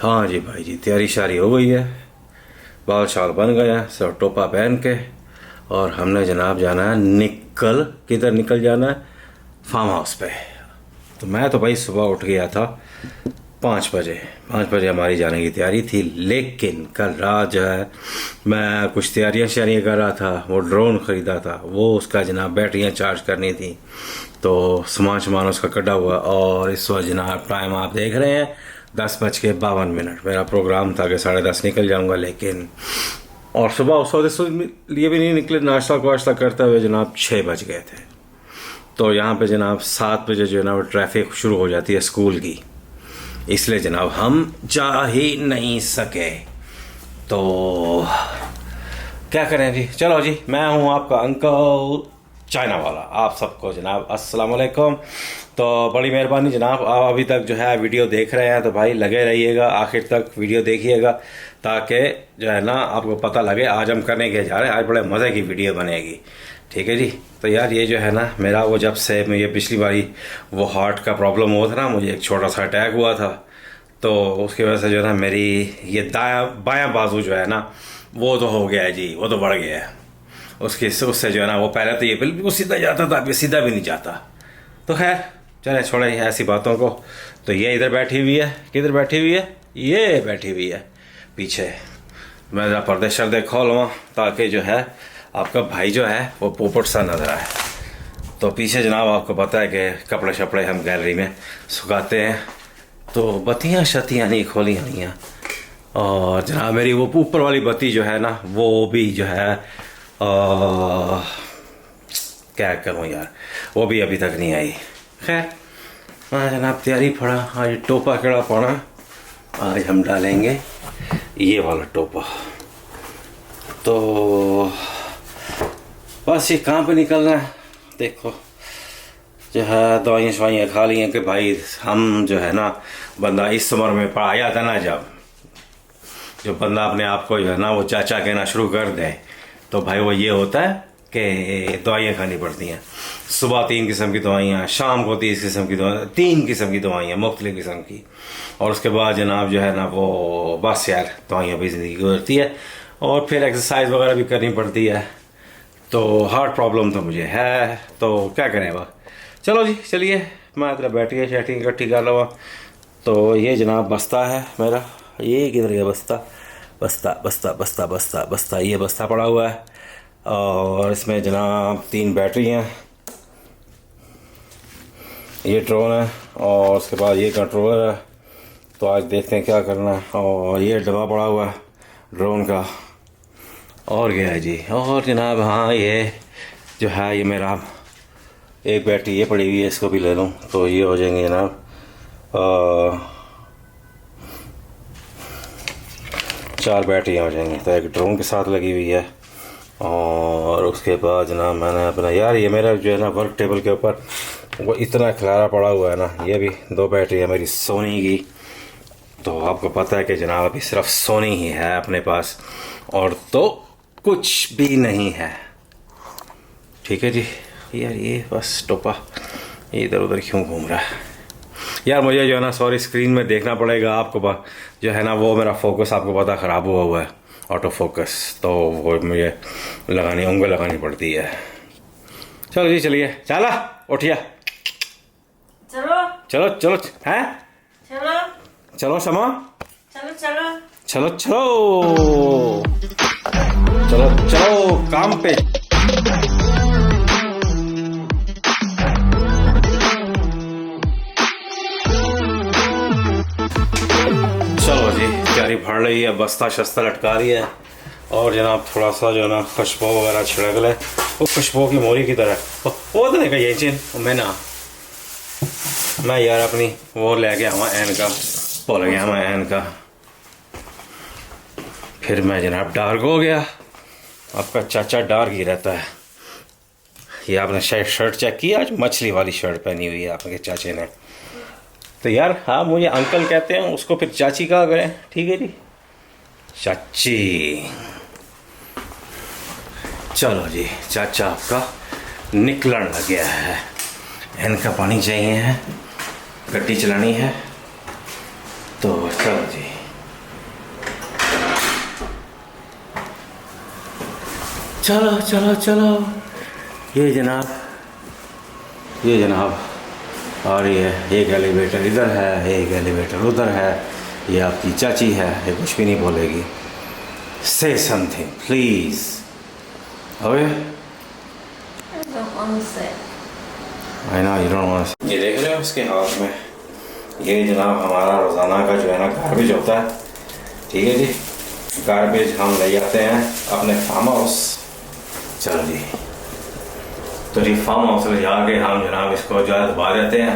हाँ जी भाई जी, तैयारी शारी हो गई है, बाल शाल बन गए हैं, सब टोपा पहन के। और हमने जनाब जाना है किधर निकल जाना है, फार्म हाउस पे। तो मैं तो भाई सुबह उठ गया था 5 बजे। 5 बजे हमारी जाने की तैयारी थी, लेकिन कल रात जो है मैं कुछ तैयारियां शारियाँ कर रहा था। वो ड्रोन ख़रीदा था, वो उसका जनाब बैटरियां चार्ज करनी थी, तो सामान उसका कटा हुआ। और इस वक्त जनाब टाइम आप देख रहे हैं 10:52। मेरा प्रोग्राम था कि 10:30 निकल जाऊंगा, लेकिन और सुबह उस वक्त लिए भी नहीं निकले। नाश्ता वाश्ता करते हुए जनाब 6 बज गए थे। तो यहाँ पे जनाब 7 बजे जो है ना वो ट्रैफिक शुरू हो जाती है स्कूल की, इसलिए जनाब हम जा ही नहीं सके। तो क्या करें जी, चलो जी, मैं हूँ आपका अंकल चाइना वाला। आप सबको जनाब अस्सलाम वालेकुम। तो बड़ी मेहरबानी जनाब, आप अभी तक जो है वीडियो देख रहे हैं तो भाई लगे रहिएगा, आखिर तक वीडियो देखिएगा, ताकि जो है ना आपको पता लगे आज हम करने के जा रहे हैं। आज बड़े मज़े की वीडियो बनेगी, ठीक है जी। तो यार ये जो है ना मेरा वो जब से मुझे पिछली बारी वो हार्ट का प्रॉब्लम हुआ था ना, मुझे एक छोटा सा अटैक हुआ था, तो उसकी वजह से जो है ना मेरी ये बायां बाजू जो है ना वो तो हो गया है जी, वो तो बढ़ गया है। उससे जो है ना वो पहले तो ये बिल्कुल सीधा जाता था, अभी सीधा भी नहीं जाता। तो खैर चले छोड़े ऐसी बातों को। तो ये इधर बैठी हुई है, किधर बैठी हुई है, ये बैठी हुई है पीछे। मैं ज़रा पर्दे शर्दे खोलूँ ताकि जो है आपका भाई जो है वो पोपट सा नज़र आए। तो पीछे जनाब आपको पता है कि कपड़े शपड़े हम गैलरी में सुखाते हैं, तो बत्तियाँ शतियाँ नहीं खोली नहीं हैं। और जनाब मेरी वो ऊपर वाली बत्ती जो है ना वो भी जो है क्या करूँ यार, वो भी अभी तक नहीं आई। खैर हाँ जनाब तैयारी पड़ा, आज टोपा केड़ा पड़ा, आज हम डालेंगे ये वाला टोपा। तो बस ये कहाँ पे निकलना है, देखो जो है दवाइयाँ शवाइयाँ खा ली हैं कि भाई हम जो है ना बंदा इस उम्र में पढ़ाया था ना, जब बंदा अपने आप को जो है ना वो चाचा कहना शुरू कर दे, तो भाई वो ये होता है कि दवाइयाँ खानी पड़ती हैं। सुबह 3 किस्म की दवाइयाँ, शाम को 30 किस्म की दवाइयाँ, 3 किस्म की दवाइयाँ मुख्तलिफ किस्म की। और उसके बाद जनाब जो है ना वो बस यार दवाइयाँ भी ज़िंदगी गुजरती है। और फिर एक्सरसाइज वगैरह भी करनी पड़ती है। तो हार्ट प्रॉब्लम तो मुझे है, तो क्या करें वह। चलो जी चलिए, मैं इधर बैठिए शैटिंग इकट्ठी कर लूँ। तो ये जनाब बस्ता है मेरा, ये किधर गया बस्ता, बस्ता बस्ता बस्ता बस्ता बस्ता, ये बस्ता पड़ा हुआ है। और इसमें जनाब 3 बैटरी हैं, ये ड्रोन है और उसके बाद ये कंट्रोलर है। तो आज देखते हैं क्या करना है। और ये डब्बा पड़ा हुआ है ड्रोन का, और क्या है जी। और जनाब हाँ ये जो है ये मेरा एक बैटरी ये पड़ी हुई है, इसको भी ले लूँ तो ये हो जाएंगे जनाब 4 बैटरियाँ हो जाएंगी। तो एक ड्रोन के साथ लगी हुई है। और उसके बाद जनाब मैंने अपना यार ये मेरा जो है ना वर्क टेबल के ऊपर वो इतना खिलारा पड़ा हुआ है ना, ये भी 2 बैटरी है मेरी सोनी की। तो आपको पता है कि जनाब अभी सिर्फ सोनी ही है अपने पास, और तो कुछ भी नहीं है, ठीक है जी। यार ये बस टोपा इधर उधर क्यों घूम रहा है यार, मुझे जो है ना सॉरी स्क्रीन में देखना पड़ेगा आपको, जो है ना वो मेरा फोकस आपको पता ख़राब हुआ है, ऑटो फोकस, तो वो मुझे उंगल लगानी पड़ती है। चलो जी चलिए, चला उठिया, चलो चलो चलो हैं, चलो चलो शमा, चलो चलो चलो चलो चलो चलो काम पे। चलो जी तैयारी फड़ रही है, बस्ता शस्ता लटका रही है। और जनाब थोड़ा सा जो है ना खुशबू वगैरह छिड़क ले, वो खुशबू की मोरी की तरह वो तो देखा ये चीन मैं यार अपनी वो ले गया हूँ एन का, भूल गया मैं एन का। फिर मैं जनाब डार्क हो गया। आपका चाचा डार्क ही रहता है। ये आपने शायद शर्ट चेक की, आज मछली वाली शर्ट पहनी हुई है आपके चाचे ने। तो यार हाँ मुझे अंकल कहते हैं, उसको फिर चाची कहा करें, ठीक है जी चाची। चलो जी चाचा आपका निकलने लग गया है, इनका पानी चाहिए है, गड्डी चलानी है। तो चलो जी चलो चलो चलो, ये जनाब और ये एक एलिवेटर इधर है, एक एलिवेटर उधर है, ये आपकी चाची है, ये कुछ भी नहीं बोलेगी। से something please. Okay I know you don't want. ये देख रहे हो उसके हाथ में, ये जनाब हमारा रोज़ाना का जो है ना गार्बेज होता है, ठीक है जी। गार्बेज हम ले जाते हैं अपने फार्म हाउस। चलो जी, तो जी फार्म हाउस ले जाके हम जनाब इसको जो है दबा देते हैं,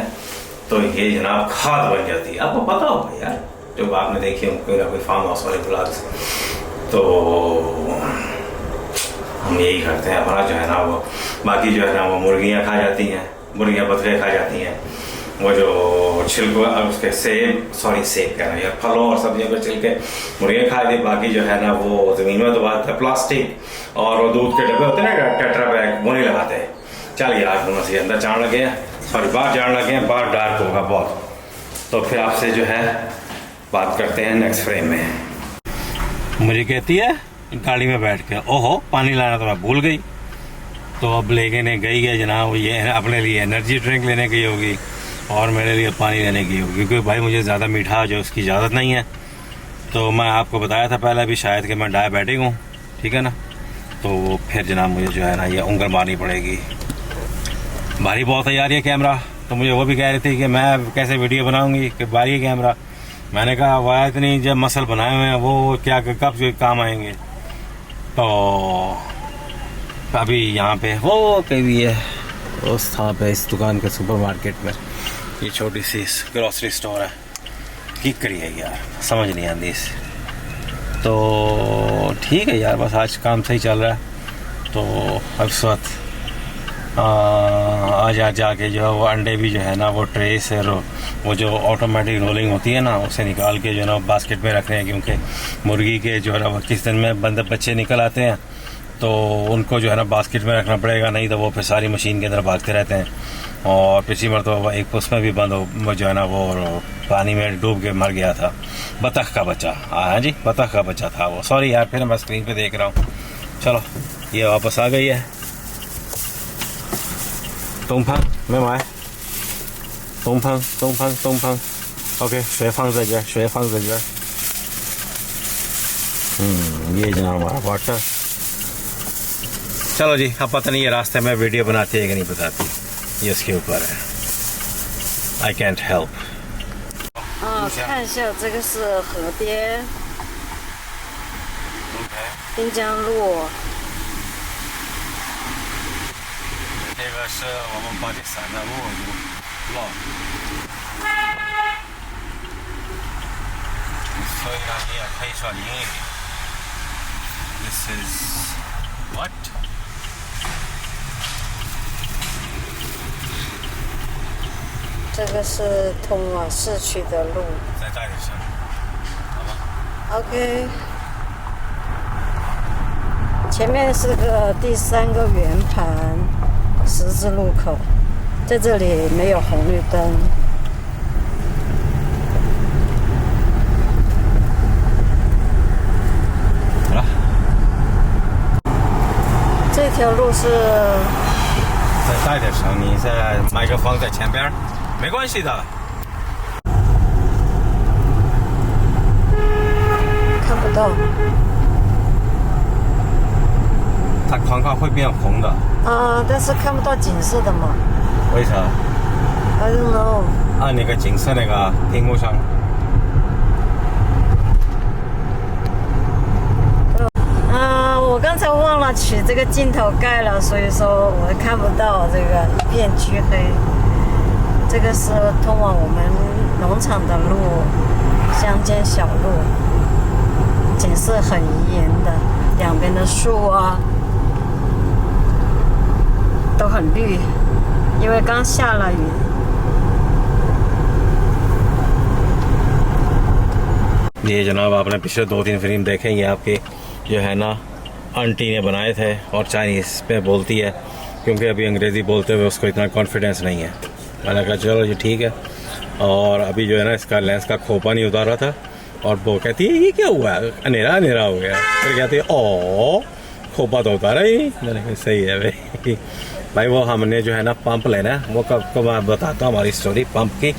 तो ये जनाब खाद बन जाती है। आपको पता होगा यार, जब आपने देखी हो कोई ना कोई फार्म हाउस वाले ब्लॉग्स, तो हम यही करते हैं अपना जो है ना वो। बाकी जो है ना वो मुर्गियाँ खा जाती हैं, मुर्गियाँ बतखे खा जाती हैं, वो जो छिलको उसके सेब कह रहे हैं यार, फलों और सब्जियों के छिलके मुर्गियाँ खा दी। बाकी जो है ना वो ज़मीन में दबाते हैं। प्लास्टिक और वो दूध के डब्बे होते हैं ना, टेट्रा बैग, वो नहीं लगाते। चलिए आज हम से अंदर जाने लगे हैं, सॉरी बाहर जाने लगे हैं, बाहर डार्क होगा बहुत, तो फिर आपसे जो है बात करते हैं नेक्स्ट फ्रेम में। मुझे कहती है गाड़ी में बैठ के, ओहो पानी लाना तो मैं भूल गई। तो अब लेके गई है जनाब, ये अपने लिए एनर्जी ड्रिंक लेने गई होगी और मेरे लिए पानी लेने गई होगी, क्योंकि भाई मुझे ज़्यादा मीठा जो उसकी इजाज़त नहीं है। तो मैं आपको बताया था पहले भी शायद कि मैं डायबिटिक हूँ, ठीक है ना। तो फिर जनाब मुझे जो है ना ये उंगल मारनी पड़ेगी। भारी बहुत है यार ये कैमरा। तो मुझे वो भी कह रही थी कि मैं कैसे वीडियो बनाऊंगी कि भारी कैमरा। मैंने कहा वाह इतनी जब मसल बनाए हुए हैं वो क्या कब काम आएंगे। तो अभी यहाँ पे वो कभी है उस था पे इस दुकान के सुपरमार्केट में, ये छोटी सी ग्रॉसरी स्टोर है। की करिए यार, समझ नहीं आती इस। तो ठीक है यार, बस आज काम सही चल रहा है। तो अब इस वक्त आज जाके जो है वो अंडे भी जो है ना वो ट्रे से वो जो ऑटोमेटिक रोलिंग होती है ना, उसे निकाल के जो है ना बास्केट में रख रहे हैं, क्योंकि मुर्गी के जो है ना वो किस दिन में बच्चे निकल आते हैं, तो उनको जो है ना बास्केट में रखना पड़ेगा, नहीं तो वो फिर सारी मशीन के अंदर भागते रहते हैं। और पिछली मरतबा एक उसमें भी बंद हो जो है ना वो पानी में डूब के मर गया था, बतख का बच्चा। हाँ जी, बतख का बच्चा था वो। सॉरी यार, फिर मैं स्क्रीन पे देख रहा हूँ। चलो ये वापस आ गई है। तुम मैं माए तुम ओके ये जनाब हमारा वाटर। चलो जी, अब पता नहीं ये रास्ते में वीडियो बनाती है कि नहीं बताती, ये इसके ऊपर है। I can't help. 看一下，这个是河边滨江路。这个是我们巴基斯坦的路，所以呢，你也可以说英语。This is what？ 这个是通往市区的路。再大点声，好吧 OK。前面是个第3个圆盘十字路口，在这里没有红绿灯。好了，这条路是再大点声，你在麦克风在前边，没关系的。看不到。它框框会变红的。但是看不到景色的嘛。为啥？ I don't know。按那个景色那个屏幕上。我刚才忘了取这个镜头盖了，所以说我看不到这个一片黢黑。这个是通往我们农场的路，乡间小路，景色很宜人的，两边的树啊都很绿，因为刚下了雨。ये जनाब आपने पिछले 2-3 फिल्म देखे, ये आपके जो है ना आंटी ने बनाए थे और चाइनीज़ पे बोलती है, क्योंकि अभी अंग्रेज़ी बोलते हुए उसको इतना कॉन्फिडेंस नहीं है। मैंने कहा चलो जी ठीक है। और अभी जो है ना इसका लेंस का खोपा नहीं उतारा था, और वो कहती है ये क्या हुआ है, अंधेरा अंधेरा हो गया। फिर कहती है ओ खोपा तो होता रही। मैंने कहा सही है भाई। भाई वो हमने जो है ना पंप लेना है, वो कब मैं बताता हूँ हमारी स्टोरी पंप की।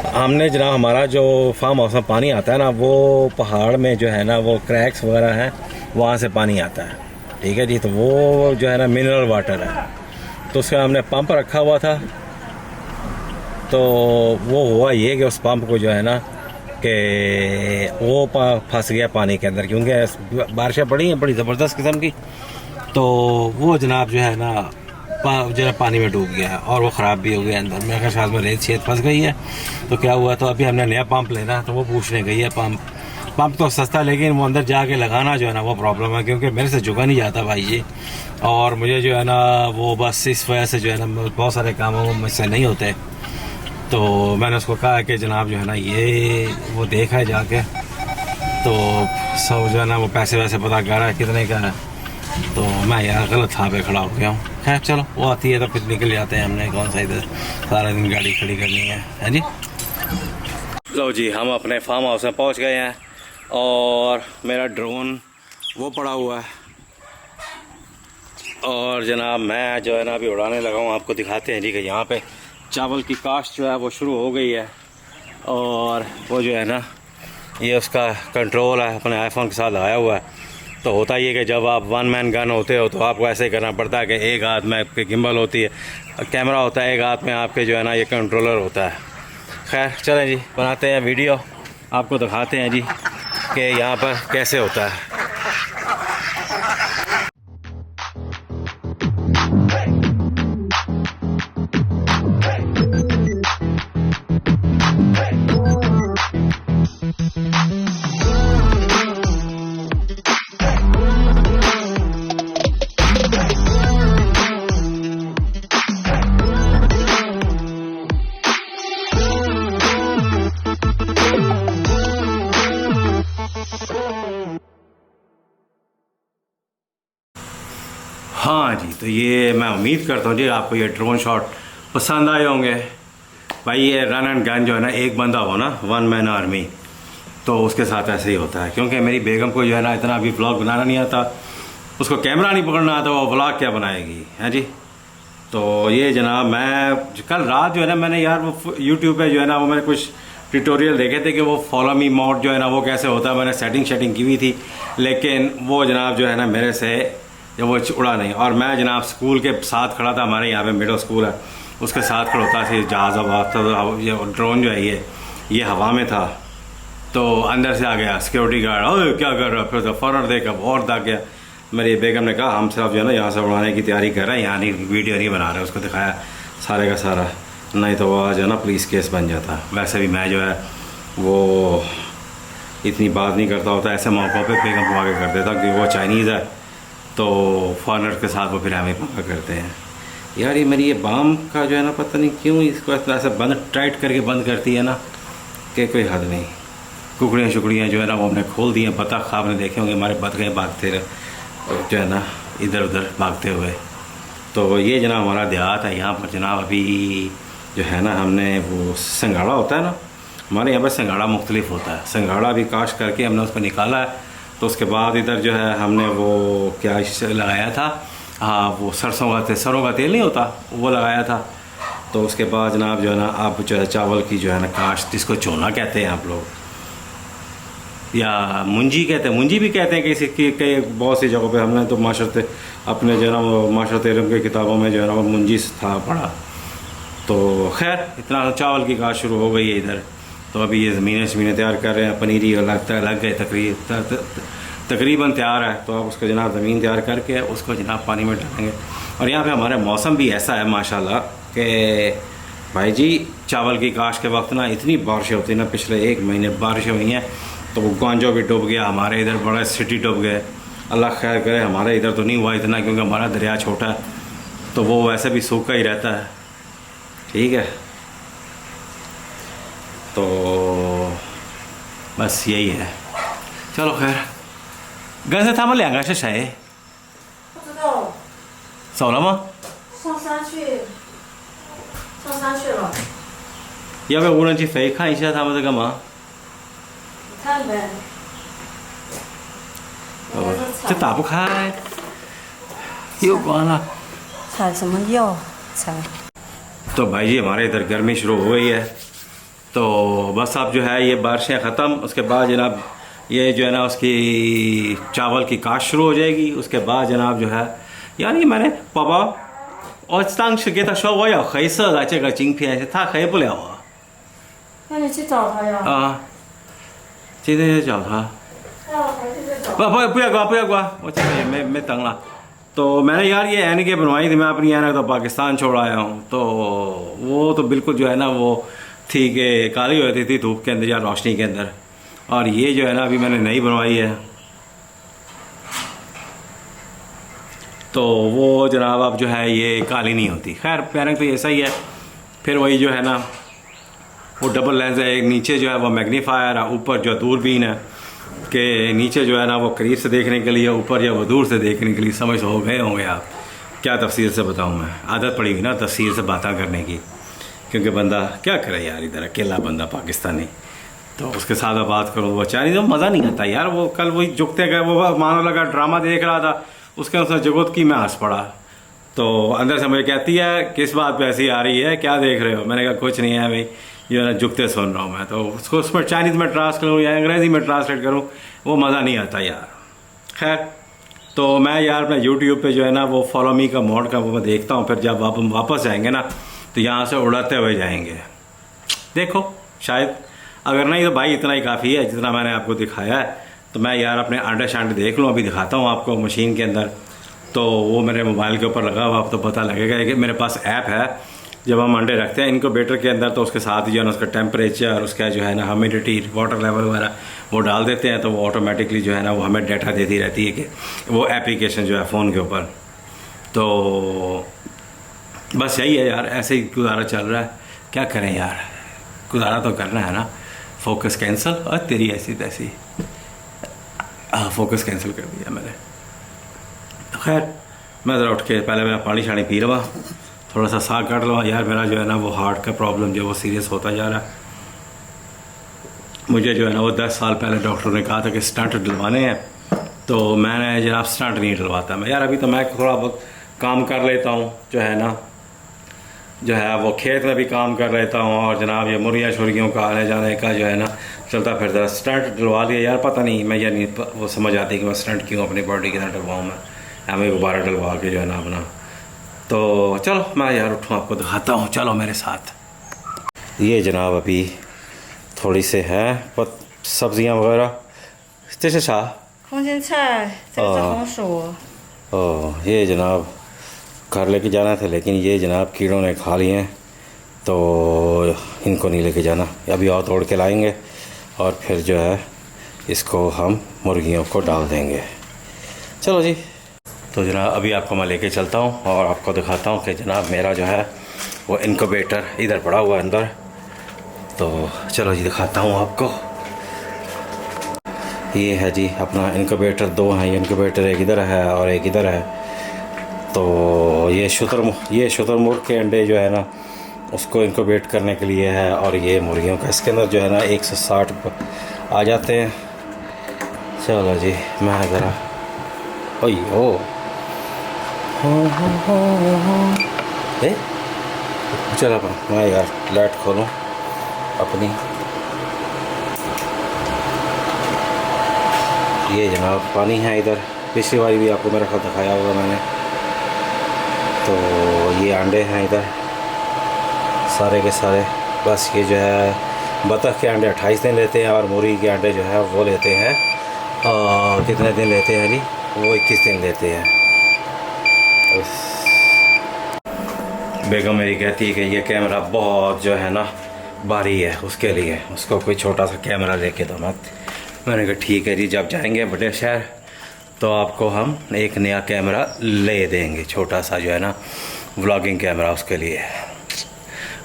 हमने जनाब हमारा जो फार्म हाउस में पानी आता है ना, वो पहाड़ में जो है ना वो क्रैक्स वगैरह हैं, वहाँ से पानी आता है, ठीक है जी। तो वो जो है ना मिनरल वाटर है, तो उसका हमने पंप रखा हुआ था। तो वो हुआ ये कि उस पंप को जो है ना कि वो फंस गया पानी के अंदर, क्योंकि बारिशें पड़ी हैं बड़ी ज़बरदस्त किस्म की। तो वो जनाब जो है ना जो है पानी में डूब गया है और वो ख़राब भी हो गया अंदर। मेरे ख्याल में रेत शेत फंस गई है। तो क्या हुआ, तो अभी हमने नया पंप लेना, तो वो पूछने गई है पंप तो सस्ता, लेकिन वो अंदर जाके लगाना जो है ना वो प्रॉब्लम है, क्योंकि मेरे से झुका नहीं जाता भाई जी। और मुझे जो है ना वो बस इस वजह से जो है ना बहुत सारे काम वो मुझसे नहीं होते। तो मैंने उसको कहा कि जनाब जो है ना ये वो देखा है जाके, तो सब जो है ना वो पैसे वैसे पता कर रहा है कितने का है। तो मैं यार गलत था पे खड़ा हो गया हूँ। खैर चलो, वो आती है तो फिर निकल जाते हैं। हमने कौन सा इधर सारा दिन गाड़ी खड़ी करनी है जी। लो जी, हम अपने फार्म हाउस में पहुँच गए हैं और मेरा ड्रोन वो पड़ा हुआ है और जनाब मैं जो है ना अभी उड़ाने लगा हूँ। आपको दिखाते हैं जी कि यहाँ पे चावल की काश्त जो है वो शुरू हो गई है। और वो जो है ना ये उसका कंट्रोल है, अपने आईफोन के साथ लगाया हुआ है। तो होता ही है कि जब आप वन मैन गन होते हो तो आपको ऐसे ही करना पड़ता है कि एक हाथ में आपके गिम्बल होती है, कैमरा होता है, एक हाथ में आपके जो है ना ये कंट्रोलर होता है। खैर चलें जी, बनाते हैं वीडियो, आपको दिखाते हैं जी कि यहाँ पर कैसे होता है। हाँ जी, तो ये मैं उम्मीद करता हूँ जी आपको ये ड्रोन शॉट पसंद आए होंगे। भाई ये रन एंड गन जो है ना, एक बंदा हो ना, वन मैन आर्मी, तो उसके साथ ऐसे ही होता है। क्योंकि मेरी बेगम को जो है ना इतना अभी व्लॉग बनाना नहीं आता, उसको कैमरा नहीं पकड़ना आता, वो व्लॉग क्या बनाएगी, है जी। तो ये जनाब मैं कल रात जो है ना मैंने यार वो यूट्यूब पे जो है ना वो मैंने कुछ ट्यूटोरियल देखे थे कि वो फॉलो मी मोड जो है ना वो कैसे होता है। मैंने सेटिंग की हुई थी, लेकिन वो जनाब जो है ना मेरे से जब वो उड़ा नहीं। और मैं जनाब स्कूल के साथ खड़ा था, हमारे यहाँ पे मिडिल स्कूल है, उसके साथ खड़ोता था जहाज़ आवाज़ था। ये ड्रोन जो है ये हवा में था, तो अंदर से आ गया सिक्योरिटी गार्ड, ओए क्या कर रहा है, फिर तो फ़ौरन देखा और दाग गया। मेरी बेगम ने कहा हम सिर्फ जो है ना यहाँ से उड़ाने की तैयारी कर रहे हैं, यहाँ नहीं वीडियो नहीं बना रहे। उसको दिखाया सारे का सारा, नहीं तो वो जो है ना पुलिस केस बन जाता। वैसे भी मैं जो है वो इतनी बात नहीं करता होता, ऐसे मौक़ों पे बेगम को आगे कर देता, क्योंकि वो चाइनीज़ है तो फॉरनर के साथ वो फिर हमें पंगा करते हैं। यार ये मेरी ये बाम का जो है ना पता नहीं क्यों इसको इस तरह से बंद टाइट करके बंद करती है ना कि कोई हद नहीं। कुकड़ियाँ शुकड़ियाँ जो है ना वो हमने खोल दी हैं। बतख आपने देखे होंगे हमारे बतखें भागते रहे जो है ना इधर उधर भागते हुए। तो ये जनाब हमारा देहात है। यहाँ पर जनाब अभी जो है ना हमने वो संगाड़ा होता है ना, हमारे यहाँ पर संगाड़ा मुख्तलिफ होता है। संगाड़ा भी काश करके हमने उसको निकाला है। तो उसके बाद इधर जो है हमने वो क्या लगाया था, हाँ वो सरसों का तेल नहीं होता वो लगाया था। तो उसके बाद जनाब जो है ना आप जो है चावल की जो है ना काश्त, जिसको चोना कहते हैं आप लोग, या मुंजी कहते हैं, मुंजी भी कहते हैं किसी की कई बहुत सी जगहों पे। हमने तो माशरते अपने जो है ना वो माशरत इल्म की किताबों में जो है ना वो मुंजी था पढ़ा। तो खैर इतना चावल की काश्त शुरू हो गई है इधर। तो अभी ये ज़मीनें तैयार कर रहे हैं, पनीरी लग गए तकरीबन तैयार है। तो आप उसको जनाब ज़मीन तैयार करके उसको जनाब पानी में डालेंगे। और यहाँ पे हमारा मौसम भी ऐसा है माशाल्लाह कि भाई जी चावल की काश्त के वक्त ना इतनी बारिशें होती हैं ना, पिछले 1 महीने बारिशें हुई हैं। तो वो गांजो भी डूब गया, हमारे इधर बड़ा सिटी डूब गए। अल्लाह खैर करे, हमारे इधर तो नहीं हुआ इतना, क्योंकि हमारा दरिया छोटा है तो वो वैसे भी सूखा ही रहता है, ठीक है। तो बस यही है। चलो खैर刚才他们2个是谁？不知道。走了吗？上山去了。要不要无人机飞看一下他们在干嘛？看呗。这打不开。又关了。 采什么药采？ तो भाई जी हमारे इधर गर्मी शुरू हो गई है, तो बस अब जो है ये बारिशें ख़त्म, उसके बाद जनाब ये जो है ना उसकी चावल की काश्त शुरू हो जाएगी। उसके बाद जनाब जो है यानी मैंने पापा और当时给他说我要黑色的这个镜片，他黑不了啊。 那你去找他呀。啊，今天就找他。 那我回去再找。不要挂不要挂，我这个没等了。तो मैंने यार ये ऐनकें बनवाई थी, मैं अपनी ऐनक तो पाकिस्तान छोड़ आया हूँ, तो वो तो बिल्कुल जो है ना वो थी कि काली हो जाती थी धूप के अंदर या रोशनी के अंदर, और ये जो है ना अभी मैंने नई बनवाई है, तो वो जनाब अब जो है ये काली नहीं होती। खैर ऐनक तो ऐसा ही है। फिर वही जो है ना वो डबल लेंस है, एक नीचे जो है वो मैग्नीफायर है, ऊपर जो दूरबीन है कि नीचे जो है ना वो करीब से देखने के लिए, ऊपर या वो दूर से देखने के लिए। समझ हो गए होंगे आप, क्या तफसीर से बताऊं मैं, आदत पड़ी हुई ना तफसीर से बातें करने की, क्योंकि बंदा क्या करे यार, इधर अकेला बंदा पाकिस्तानी, तो उसके साथ अब बात करो वो चाइनीज में मज़ा नहीं आता यार। वो कल वही जुगते गए, वो मानो लगा ड्रामा देख रहा था, उसके अनुसार जगत की मैं हंस पड़ा, तो अंदर से मुझे कहती है किस बात पे ऐसी आ रही है, क्या देख रहे हो? मैंने कहा कुछ नहीं है भाई, जो है ना जुगते सुन रहा हूँ मैं, तो उसको उसमें चाइनीज़ में ट्रांसलेट करूँ या अंग्रेज़ी में ट्रांसलेट करूँ, वो मज़ा नहीं आता यार। खैर तो मैं यार अपने यूट्यूब पे जो है ना वो फॉलो मी का मोड का वो मैं देखता हूँ, फिर जब हम वापस जाएंगे ना तो यहाँ से उड़ाते हुए जाएंगे। देखो शायद, अगर नहीं तो भाई इतना ही काफ़ी है जितना मैंने आपको दिखाया है। तो मैं यार अपने आंडे शांडे देख लूँ, अभी दिखाता हूँ आपको मशीन के अंदर, तो वो मेरे मोबाइल के ऊपर लगा हुआ, आप तो पता लगेगा कि मेरे पास ऐप है, जब हम अंडे रखते हैं इनक्यूबेटर के अंदर तो उसके साथ ही जो है ना उसका टेम्परेचर, उसका जो है ना ह्यूमिडिटी, वाटर लेवल वगैरह वो डाल देते हैं, तो वो ऑटोमेटिकली जो है ना वो हमें डाटा देती रहती है कि वो एप्लीकेशन जो है फ़ोन के ऊपर। तो बस यही है यार, ऐसे ही गुजारा चल रहा है, क्या करें यार, गुजारा तो करना है ना। फोकस कैंसिल, और तेरी ऐसी तैसी, हाँ फोकस कैंसिल कर दिया मैंने। तो खैर मैं ज़रा उठ के पहले मैं पानी शानी पी लूँ, थोड़ा सा साह काट लूँ यार। मेरा जो है ना वो हार्ट का प्रॉब्लम जो है वो सीरियस होता जा रहा है। मुझे जो है ना वो 10 साल पहले डॉक्टर ने कहा था कि स्टंट डलवाने हैं, तो मैंने जनाब स्टंट नहीं डलवाता मैं यार। अभी तो मैं थोड़ा बहुत काम कर लेता हूँ, जो है ना जो है वो खेत में भी काम कर लेता हूँ, और जनाब ये मुर्गियाँ शुर्गियों का आने जाने का जो है ना चलता फिरता। स्टंट डलवा लिया यार, पता नहीं मैं यार नहीं वो समझ आती कि मैं स्टंट क्यों अपनी बॉडी के अंदर डलवाऊँ मैं, हमें दोबारा डलवा के जो है ना अपना। तो चलो मैं यार उठूँ, आपको दिखाता हूँ, चलो मेरे साथ। ये जनाब अभी थोड़ी से है सब्जियाँ वगैरह, 这是啥？ 空心菜，这个是红薯。 ओह ये जनाब घर लेके जाना था, लेकिन ये जनाब कीड़ों ने खा लिए हैं, तो इनको नहीं लेके जाना, अभी और तोड़ के लाएंगे और फिर जो है इसको हम मुर्गियों को डाल देंगे। चलो जी, तो जनाब अभी आपको मैं लेके चलता हूँ और आपको दिखाता हूँ कि जनाब मेरा जो है वो इनक्यूबेटर इधर पड़ा हुआ है अंदर, तो चलो जी दिखाता हूँ आपको। ये है जी अपना इनक्यूबेटर, 2 हैं ये इनक्यूबेटर, एक इधर है और एक इधर है। तो ये शुतुरमुर्ग के अंडे जो है ना उसको इनक्यूबेट करने के लिए है, और ये मुर्गियों का, इसके अंदर जो है ना 160 आ जाते हैं। चलो जी मैं ज़रा चलो मैं यार लाइट खोलूँ अपनी। ये जनाब पानी है इधर, पिछली बारी भी आपको मेरा ख्याल दिखाया होगा मैंने। तो ये अंडे हैं इधर सारे के सारे, बस ये जो है बतख के अंडे 28 दिन लेते हैं, और मुर्गी के अंडे जो है वो लेते हैं और कितने दिन लेते हैं जी, वो 21 दिन लेते हैं। बेगम मेरी कहती है कि ये कैमरा बहुत जो है ना भारी है, उसके लिए उसको कोई छोटा सा कैमरा लेके दो मत। मैंने कहा ठीक है जी, जब जाएंगे बड़े शहर तो आपको हम एक नया कैमरा ले देंगे, छोटा सा जो है ना व्लॉगिंग कैमरा उसके लिए।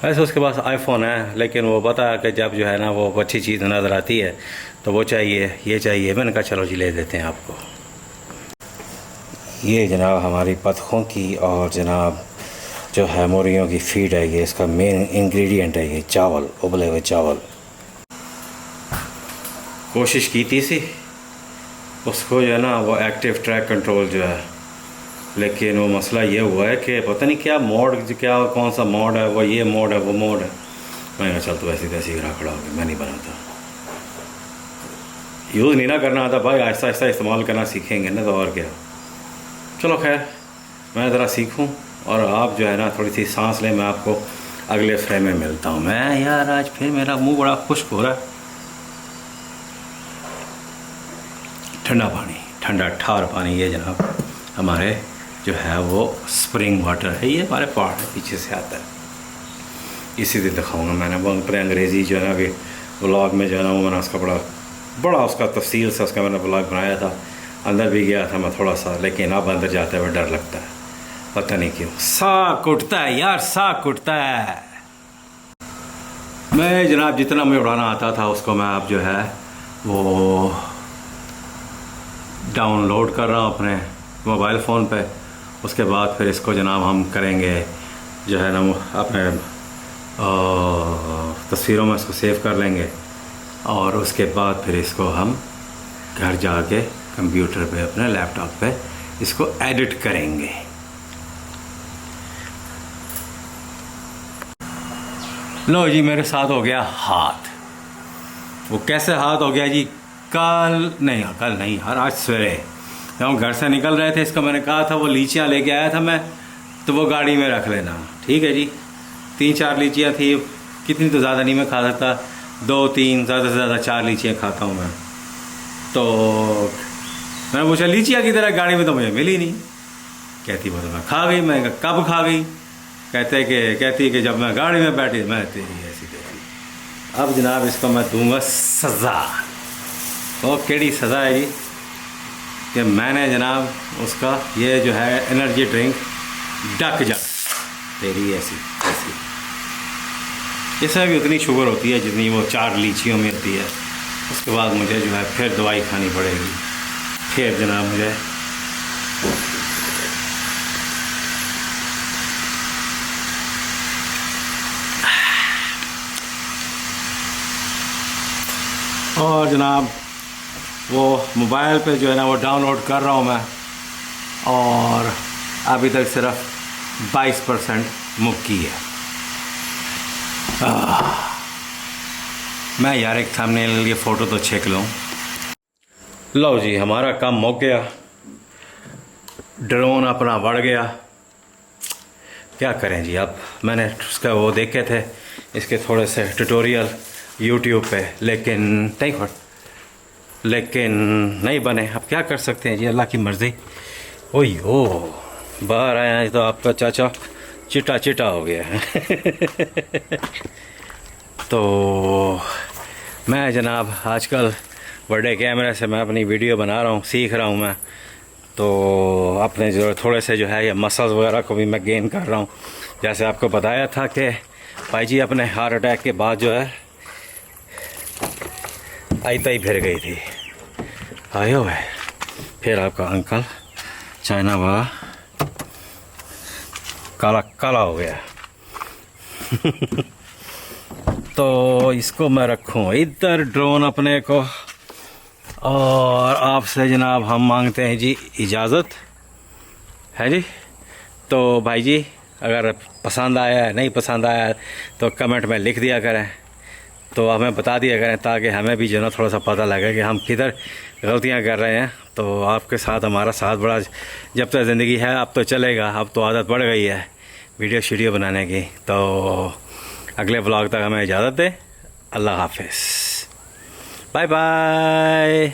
वैसे उसके पास आईफोन है, लेकिन वो पता है कि जब जो है ना वो अच्छी चीज़ नज़र आती है तो वो चाहिए, ये चाहिए। मैंने कहा चलो जी ले देते हैं आपको। ये जनाब हमारी बतखों की और जनाब जो है मुर्गियों की फीड है, ये इसका मेन इंग्रेडिएंट है ये चावल, उबले हुए चावल। कोशिश की थी सी उसको जो है ना वो एक्टिव ट्रैक कंट्रोल जो है लेकिन वो मसला ये हुआ है कि पता नहीं क्या मोड, क्या कौन सा मोड है, वो ये मोड है वो मोड है। मैंने कहा चल तो ऐसी तैसी गिरा खड़ा हो गया, मैं नहीं बनाता। यूज़ नहीं ना करना आता भाई, आहिस्ता आहिस्ता इस्तेमाल करना सीखेंगे ना तो और क्या। चलो खैर मैं ज़रा सीखूं और आप जो है ना थोड़ी सी सांस लें। मैं आपको अगले फ्रेम में मिलता हूँ। मैं यार आज फिर मेरा मुंह बड़ा खुश्क हो रहा है। ठंडा पानी, ठंडा ठार पानी, ये जनाब हमारे जो है वो स्प्रिंग वाटर है। ये हमारे पहाड़ है, पीछे से आता है। इसी दिन दिखाऊंगा मैंने वो अपने अंग्रेज़ी जो है ना कि व्लॉग में जो है ना वो मैंने उसका बड़ा उसका तफसील से उसका मैंने व्लॉग बनाया था। अंदर भी गया था मैं थोड़ा सा, लेकिन अब अंदर जाते हुए डर लगता है, पता नहीं क्यों। साग उठता है यार, साग उठता है। मैं जनाब जितना मैं उड़ाना आता था उसको मैं अब जो है वो डाउनलोड कर रहा हूँ अपने मोबाइल फ़ोन पे। उसके बाद फिर इसको जनाब हम करेंगे जो है ना अपने तस्वीरों में इसको सेव कर लेंगे और उसके बाद फिर इसको हम घर जाके कंप्यूटर पे अपने लैपटॉप पे इसको एडिट करेंगे। लो जी मेरे साथ हो गया हाथ। वो कैसे हाथ हो गया जी? कल नहीं यार, आज सवेरे जब हम घर से निकल रहे थे, इसको मैंने कहा था वो लीचियाँ लेके आया था मैं, तो वो गाड़ी में रख लेना। ठीक है जी, 3-4 लीचियाँ थी, कितनी तो ज़्यादा नहीं मैं खा सकता, 2-3 ज़्यादा से ज़्यादा 4 लीचियाँ खाता हूँ मैं। तो मैंने पूछा लीचियाँ की तरह गाड़ी में, तो मुझे मिली नहीं। कहती वो तो मैं खा गई। मैं कब खा गई? कहती कि जब मैं गाड़ी में बैठी। मैं तेरी ऐसी तेरी। अब जनाब इसको मैं दूंगा सज़ा। तो केड़ी सज़ा है जी कि मैंने जनाब उसका ये जो है एनर्जी ड्रिंक डक जग, तेरी ऐसी ऐसी, इसमें भी उतनी शुगर होती है जितनी वो 4 लीचियों में होती है। उसके बाद मुझे जो है फिर दवाई खानी पड़ेगी। फिर जनाब मुझे और जनाब वो मोबाइल पे जो है ना वो डाउनलोड कर रहा हूँ मैं, और अभी तक सिर्फ 22% मुक्की है। मैं यार एक थंबनेल की फ़ोटो तो छेक लूँ। लो जी हमारा काम मुक गया, ड्रोन अपना बढ़ गया। क्या करें जी, अब मैंने उसका वो देखे थे इसके थोड़े से ट्यूटोरियल यूट्यूब पे, लेकिन नहीं बने। अब क्या कर सकते हैं जी, अल्लाह की मर्ज़ी। ओ बाहर आया है तो आपका चाचा चिटा हो गया है। तो मैं जनाब आजकल बड़े कैमरे से मैं अपनी वीडियो बना रहा हूँ, सीख रहा हूँ मैं। तो अपने जो थोड़े से जो है ये मसल्स वगैरह को भी मैं गेन कर रहा हूँ। जैसे आपको बताया था कि भाई जी अपने हार्ट अटैक के बाद जो है आईता ही फिर गई थी, आयो है। फिर आपका अंकल चाइना वाला काला हो गया। तो इसको मैं रखूँ इधर ड्रोन अपने को, और आपसे जनाब हम मांगते हैं जी इजाज़त है जी। तो भाई जी अगर पसंद आया है, नहीं पसंद आया है तो कमेंट में लिख दिया करें, तो हमें बता दिया करें, ताकि हमें भी जो ना थोड़ा सा पता लगे कि हम किधर गलतियां कर रहे हैं। तो आपके साथ हमारा साथ बड़ा जब तक ज़िंदगी है, अब तो चलेगा, अब तो आदत बढ़ गई है वीडियो बनाने की। तो अगले व्लॉग तक हमें इजाज़त दें। अल्लाह हाफिज़, बाय बाय।